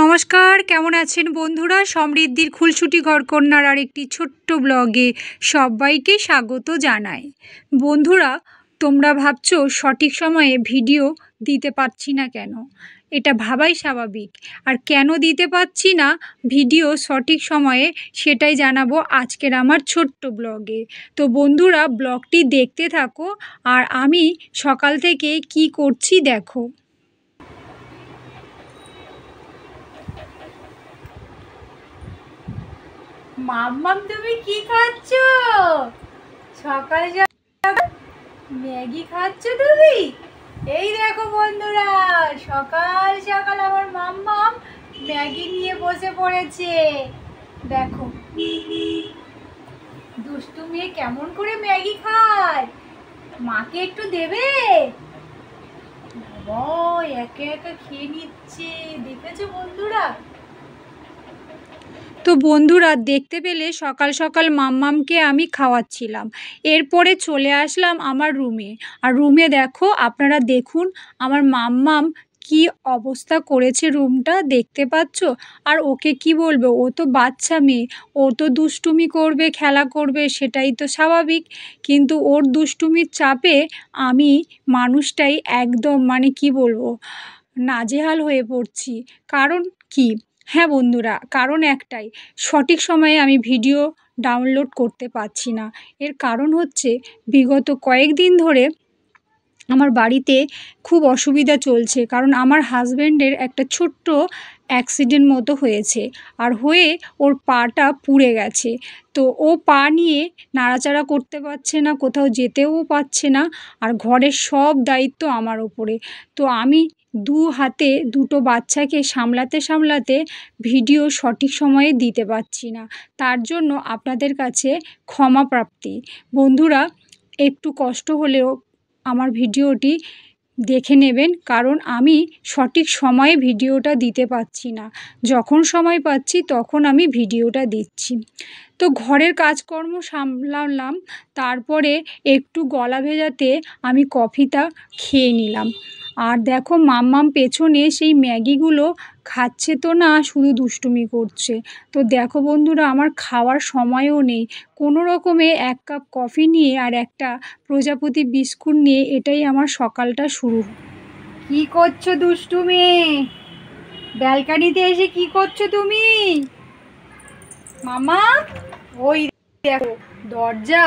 নমস্কার, কেমন আছেন বন্ধুরা? সমৃদ্ধির খুলসুটি ঘরকন্যার আরেকটি ছোট্ট ব্লগে সবাইকে স্বাগত জানাই। বন্ধুরা, তোমরা ভাবছো সঠিক সময়ে ভিডিও দিতে পারছি না কেন? এটা ভাবাই স্বাভাবিক। আর কেন দিতে পারছি না ভিডিও সঠিক সময়ে সেটাই জানাবো আজকের আমার ছোট্ট ব্লগে। তো বন্ধুরা, ব্লগটি দেখতে থাকো আর আমি সকাল থেকে কি করছি দেখো। মাম্মাম, তুমি কি খাচ্ছ? সকালে ম্যাগি খাচ্ছ তুমি? এই দেখো বন্ধুরা, সকাল সকাল আমার মাম্মাম ম্যাগি নিয়ে বসে পড়েছে। দেখো দুষ্টু মেয়ে কেমন করে ম্যাগি খায়। মাকে একটু দেবে? বাবা, একা একা খেয়ে নিচ্ছে, দেখেছো বন্ধুরা? তো বন্ধুরা, দেখতে পেলে সকাল সকাল মাম্মামকে আমি খাওয়াচ্ছিলাম। এরপরে চলে আসলাম আমার রুমে। আর রুমে দেখো, আপনারা দেখুন আমার মাম্মাম কি অবস্থা করেছে, রুমটা দেখতে পাচ্ছ? আর ওকে কি বলবো, ও তো বাচ্চা মেয়ে, ও তো দুষ্টুমি করবে, খেলা করবে, সেটাই তো স্বাভাবিক। কিন্তু ওর দুষ্টুমির চাপে আমি মানুষটাই একদম কি বলবো, নাজেহাল হয়ে পড়ছি। কারণ কি? হ্যাঁ বন্ধুরা, কারণ একটাই, সঠিক সময়ে আমি ভিডিও ডাউনলোড করতে পারছি না। এর কারণ হচ্ছে, বিগত কয়েকদিন ধরে আমার বাড়িতে খুব অসুবিধা চলছে। কারণ আমার হাজব্যান্ডের একটা ছোট্ট অ্যাক্সিডেন্ট মতো হয়েছে, আর হয়ে ওর পাটা পুড়ে গেছে। তো ও পা নিয়ে নাড়াচাড়া করতে পারছে না, কোথাও যেতেও পারছে না, আর ঘরের সব দায়িত্ব আমার ওপরে। তো আমি দু হাতে দুটো বাচ্চাকে সামলাতে সামলাতে ভিডিও সঠিক সময়ে দিতে পারছি না। তার জন্য আপনাদের কাছে ক্ষমা প্রার্থী। বন্ধুরা, একটু কষ্ট হলেও আমার ভিডিওটি দেখে নেবেন, কারণ আমি সঠিক সময়ে ভিডিওটা দিতে পারছি না। যখন সময় পাচ্ছি তখন আমি ভিডিওটা দিচ্ছি। তো ঘরের কাজকর্ম সামলালাম, তারপরে একটু গলা ভেজাতে আমি কফিটা খেয়ে নিলাম। আর দেখো মাম্মাম পেছনে সেই ম্যাগিগুলো খাচ্ছে তো না, শুধু দুষ্টুমি করছে। তো দেখো বন্ধুরা, আমার খাওয়ার সময়ও নেই। কোনো রকমে এক কাপ কফি নিয়ে আর একটা প্রজাপতি বিস্কুট নিয়ে এটাই আমার সকালটা শুরু। কি করছো দুষ্টু মেয়ে? ব্যালকানিতে এসে কি করছো তুমি? মামা, ওই দেখো দরজা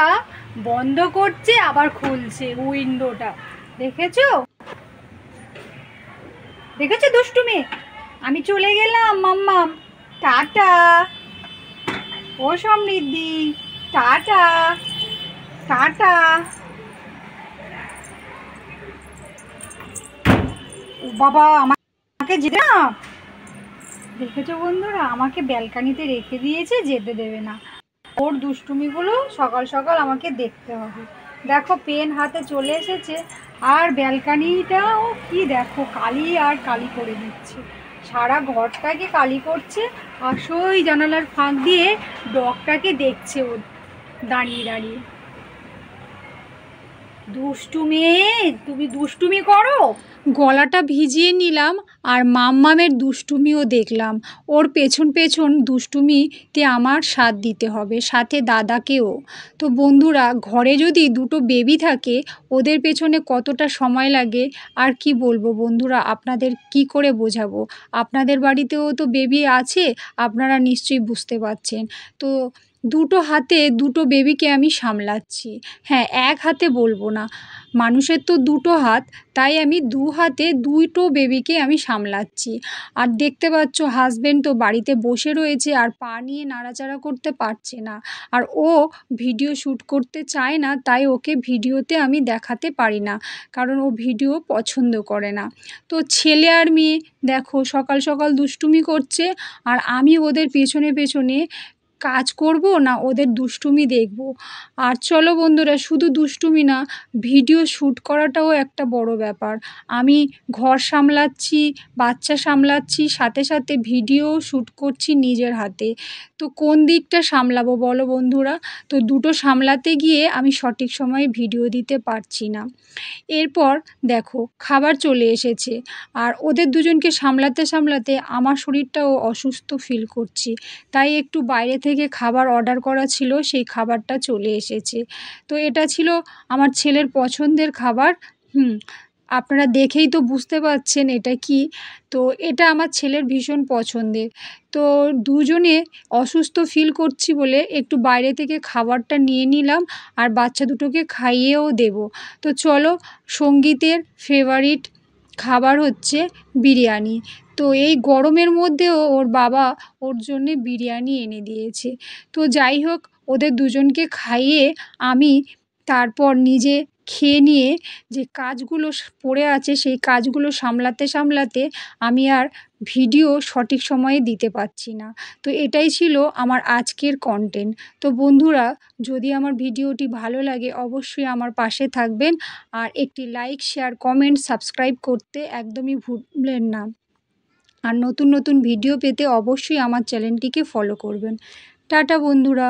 বন্ধ করছে আবার খুলছে, উইন্ডোটা দেখেছো? দেখেছো দুষ্টু মেয়ে? আমি চলে গেলাম মাম্মাম, টাটা। ও সমৃদ্ধি, টাটা টাটা। ও বাবা, আমাকে যেতে না। দেখেছো বন্ধুরা, আমাকে ব্যালকানিতে রেখে দিয়েছে, যেতে দেবে না। ওর দুষ্টুমিগুলো সকাল সকাল আমাকে দেখতে হবে। দেখো পেন হাতে চলে এসেছে, আর ব্যালকানিটাও কি দেখো কালি আর কালি করে দিচ্ছে, সারা ঘরটাকে কালি করছে। আর সেই জানালার ফাঁক দিয়ে ডগটাকে দেখছে ও দাঁড়িয়ে দাঁড়িয়ে। দুষ্টু মেয়ে, তুমি দুষ্টুমি করো। গলাটা ভিজিয়ে নিলাম, আর মাম্মামের দুষ্টুমিও দেখলাম। ওর পেছন পেছন দুষ্টুমিতে আমার সাথ দিতে হবে, সাথে দাদাকেও। তো বন্ধুরা, ঘরে যদি দুটো বেবি থাকে, ওদের পেছনে কতটা সময় লাগে আর কি বলবো বন্ধুরা, আপনাদের কি করে বোঝাবো? আপনাদের বাড়িতেও তো বেবি আছে, আপনারা নিশ্চয়ই বুঝতে পারছেন। তো দুটো হাতে দুটো বেবিকে আমি সামলাচ্ছি। হ্যাঁ, এক হাতে বলবো না, মানুষের তো দুটো হাত, তাই আমি দু হাতে দুটো বেবিকে আমি সামলাচ্ছি। আর দেখতে পাচ্ছ হাজব্যান্ড তো বাড়িতে বসে রয়েছে, আর পা নিয়ে নাড়াচাড়া করতে পারছে না। আর ও ভিডিও শ্যুট করতে চায় না, তাই ওকে ভিডিওতে আমি দেখাতে পারি না, কারণ ও ভিডিও পছন্দ করে না। তো ছেলে আর মেয়ে দেখো সকাল সকাল দুষ্টুমি করছে, আর আমি ওদের পেছনে পেছনে কাজ করব না ওদের দুষ্টুমি দেখব। আর চলো বন্ধুরা, শুধু দুষ্টুমি না, ভিডিও শ্যুট করাটাও একটা বড় ব্যাপার। আমি ঘর সামলাচ্ছি, বাচ্চা সামলাচ্ছি, সাথে সাথে ভিডিও শ্যুট করছি নিজের হাতে। তো কোন দিকটা সামলাবো বলো বন্ধুরা? তো দুটো সামলাতে গিয়ে আমি সঠিক সময়ে ভিডিও দিতে পারছি না। এরপর দেখো খাবার চলে এসেছে, আর ওদের দুজনকে সামলাতে সামলাতে আমার শরীরটাও অসুস্থ ফিল করছি। তাই একটু বাইরে থেকে খাবার অর্ডার করা ছিল, সেই খাবারটা চলে এসেছে। তো এটা ছিল আমার ছেলের পছন্দের খাবার। আপনারা দেখেই তো বুঝতে পারছেন এটা কি। তো এটা আমার ছেলের ভীষণ পছন্দের। তো দুজনে অসুস্থ ফিল করছি বলে একটু বাইরে থেকে খাবারটা নিয়ে নিলাম, আর বাচ্চা দুটোকে খাইয়েও দেবো। তো চলো, সঙ্গীতের ফেভারিট খাবার হচ্ছে বিরিয়ানি। তো এই গরমের মধ্যেও ওর বাবা ওর জন্যে বিরিয়ানি এনে দিয়েছে। তো যাই হোক, ওদের দুজনকে খাইয়ে আমি তারপর নিজে খেয়ে নিয়ে যে কাজগুলো পড়ে আছে সেই কাজগুলো সামলাতে সামলাতে আমি আর ভিডিও সঠিক সময়ে দিতে পারছি না। তো এটাই ছিল আমার আজকের কন্টেন্ট। তো বন্ধুরা, যদি আমার ভিডিওটি ভালো লাগে অবশ্যই আমার পাশে থাকবেন, আর একটি লাইক, শেয়ার, কমেন্ট, সাবস্ক্রাইব করতে একদমই ভুলবেন না। আর নতুন নতুন ভিডিও পেতে অবশ্যই আমার চ্যানেলটিকে ফলো করবেন। টাটা বন্ধুরা।